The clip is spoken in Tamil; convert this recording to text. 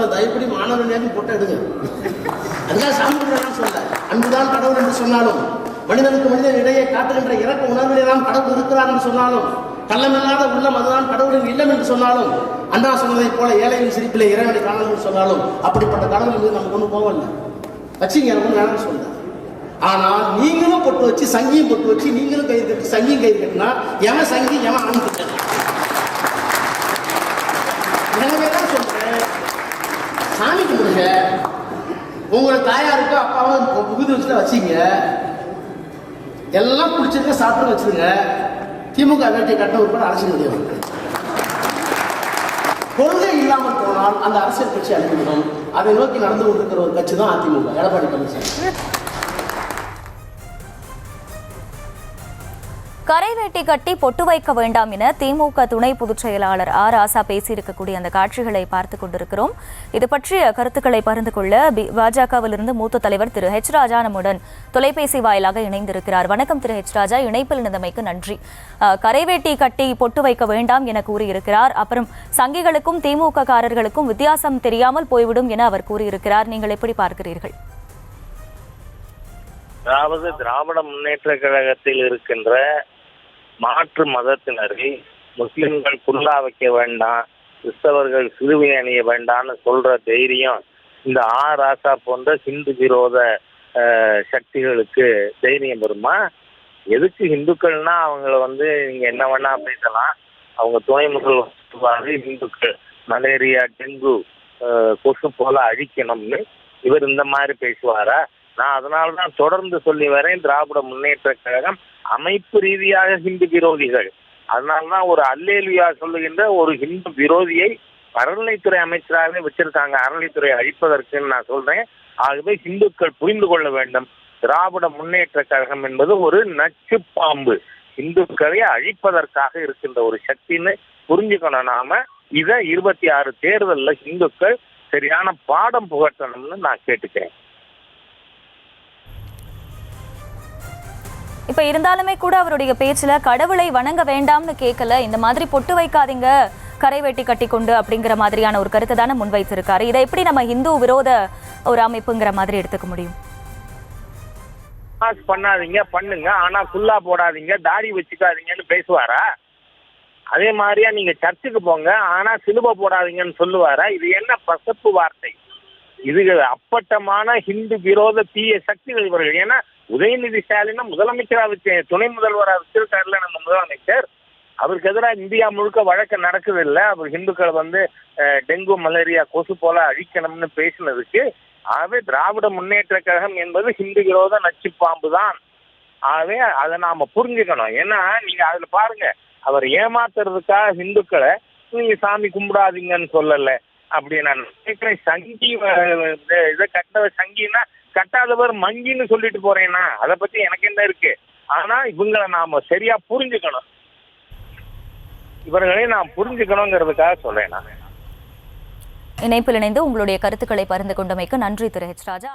சொல்ல, தயவுப்படி மாணவர்கள் போட்டோ எடுங்க. அதுதான் சாமி கும்பிடலாம் சொல்ல. அன்புதான் கடவுள் என்று சொன்னாலும், மனிதனுக்கு மனிதன் இடையே காட்டுகின்ற இறக்க உணர்விலே தான் கடவுள் இருக்கிறார் என்று சொன்னாலும், கள்ளமில்லாத உள்ளம் அதுதான் கடவுளின் இல்லம் என்று சொன்னாலும், அண்ணா சொன்னதை போல ஏழையின் சிரிப்பிலே இறைவனை காணலாம் என்று சொன்னாலும், அப்படிப்பட்ட கடவுள் மீது நமக்கு ஒன்றும் போகல. வச்சுங்க, எனக்கு வேணாம்னு சொல்ல. ஆனால் நீங்களும் பொட்டு வச்சு சங்கியும் பொட்டு வச்சு நீங்களும் கை கட்டி சங்கியும் கை கட்டினா எவன் சங்கி எவன் ஆணுக்கு. எனவேதான் சொல்றேன், சாமி கும்பிடுங்க. உங்களை தாயாருக்கு அப்பாவும் புகுதி வச்சுட்டு வச்சிங்க, எல்லாம் குடிச்சிருக்க சாப்பிட்டு வச்சிருங்க. திமுக வேட்டை கட்ட உட்பட அரசியல் முடியும். கொள்கை இல்லாமல் போனால் அந்த அரசியல் கட்சி அழிந்துவிடும். அதை நோக்கி நடந்து கொண்டிருக்கிற ஒரு கட்சி தான் அதிமுக, எடப்பாடி பழனிசாமி. கரைவேட்டி கட்டி பொட்டு வைக்க வேண்டாம் என திமுக துணை பொதுச் செயலாளர் ஆர் ராசா பேசியிருக்கக்கூடிய அந்த காட்சிகளை பார்த்துக் கொண்டிருக்கிறோம். இது பற்றிய கருத்துக்களை பகிர்ந்து கொள்ள பாஜகவிலிருந்து மூத்த தலைவர் திரு ஹெச் ராஜா நம்முடன் தொலைபேசி வாயிலாக இணைந்திருக்கிறார். வணக்கம் திரு ஹெச் ராஜா, இணைப்பில் இணைந்தமைக்கு நன்றி. கரைவேட்டி கட்டி பொட்டு வைக்க வேண்டாம் என கூறியிருக்கிறார். அப்புறம் சங்கிகளுக்கும் திமுக காரர்களுக்கும் வித்தியாசம் தெரியாமல் போய்விடும் என அவர் கூறியிருக்கிறார். நீங்கள் எப்படி பார்க்கிறீர்கள்? அதாவது திராவிட முன்னேற்ற கழகத்தில் இருக்கின்ற மாற்று மதத்தினரை முஸ்லிம்கள் குல்லா வைக்க வேண்டாம், கிறிஸ்தவர்கள் சிலுவை அணிய வேண்டாம்னு சொல்ற தைரியம் இந்த ஆர் ராசா போன்ற ஹிந்து விரோத சக்திகளுக்கு தைரியம் வருமா? எதுக்கு ஹிந்துக்கள்னா அவங்கள நீங்க என்ன வேணா பேசலாம். அவங்க துணை முதல்வர் இந்துக்கள் மலேரியா டெங்கு கொசு போல அழிக்கணும்னு இவர் இந்த மாதிரி பேசுவாரா? நான் அதனால்தான் தொடர்ந்து சொல்லி வரேன், திராவிட முன்னேற்ற கழகம் அமைப்பு ரீதியாக ஹிந்து விரோதிகள். அதனால்தான் ஒரு அல்லேலுயா சொல்லுகின்ற ஒரு ஹிந்து விரோதியை அறநிலைத்துறை அமைச்சராகவே வச்சிருக்காங்க, அறநிலைத்துறை அழிப்பதற்குன்னு நான் சொல்றேன். ஆகவே ஹிந்துக்கள் புரிந்து கொள்ள வேண்டும், திராவிட முன்னேற்ற கழகம் என்பது ஒரு நச்சு பாம்பு, இந்துக்களை அழிப்பதற்காக இருக்கின்ற ஒரு சக்தின்னு புரிஞ்சுக்கணும். நாம இதை 26 தேர்தலில் இந்துக்கள் சரியான பாடம் புகட்டணும்னு நான் கேட்டுக்கிறேன். இப்ப இருந்தாலுமே கூட அவருடைய பேச்சுல கடவுளை வணங்க வேண்டாம்னு கேட்கல, இந்த மாதிரி பொட்டு வைக்காதீங்க கரை வெட்டி கட்டி கொண்டு அப்படிங்கிற மாதிரியான ஒரு கருத்தை தானே முன்வைத்திருக்காரு. இதை எப்படி நம்ம இந்து விரோத ஒரு அமைப்புங்கிற மாதிரி எடுத்துக்க முடியும்? பண்ணாதீங்க பண்ணுங்க, ஆனா குல்லா போடாதீங்க, தாடி வச்சுக்காதீங்கன்னு பேசுவாரா? அதே மாதிரியா நீங்க சர்ச்சுக்கு போங்க, ஆனா சிலுவை போடாதீங்கன்னு சொல்லுவாரா? இது என்ன பசப்பு வார்த்தை? இது அப்பட்டமான ஹிந்து விரோத தீய சக்திகள் இவர்கள். ஏன்னா உதயநிதி ஸ்டாலின் முதலமைச்சரா வச்சு துணை முதல்வராக வச்சிருக்காருல நம்ம முதலமைச்சர், அவருக்கு எதிராக இந்தியா முழுக்க வழக்கு நடக்குது இல்லை? அவர் ஹிந்துக்களை டெங்கு மலேரியா கொசு போல அழிக்கணும்னு பேசினதுக்கு. ஆகவே திராவிட முன்னேற்ற கழகம் என்பது ஹிந்து விரோத நச்சு பாம்பு தான். ஆகவே அதை நாம புரிஞ்சுக்கணும். ஏன்னா நீங்க அதுல பாருங்க, அவர் ஏமாத்துறதுக்காக ஹிந்துக்களை நீங்க சாமி கும்பிடாதீங்கன்னு சொல்லல. அப்படி நான் நினைக்கிறேன், சங்கி இதை கட்ட சங்கின்னா கட்டாதவர் மங்கின்னு சொல்லிட்டு போறேன்னா அதை பத்தி எனக்கு என்ன இருக்கு? ஆனா இவங்களை நாம சரியா புரிஞ்சுக்கணும், இவர்களே நாம் புரிஞ்சுக்கணுங்கிறதுக்காக சொல்றேன். நான் இணைப்பில் இணைந்து உங்களுடைய கருத்துக்களை பகிர்ந்து கொண்டமைக்கு நன்றி திரு ஹெச் ராஜா.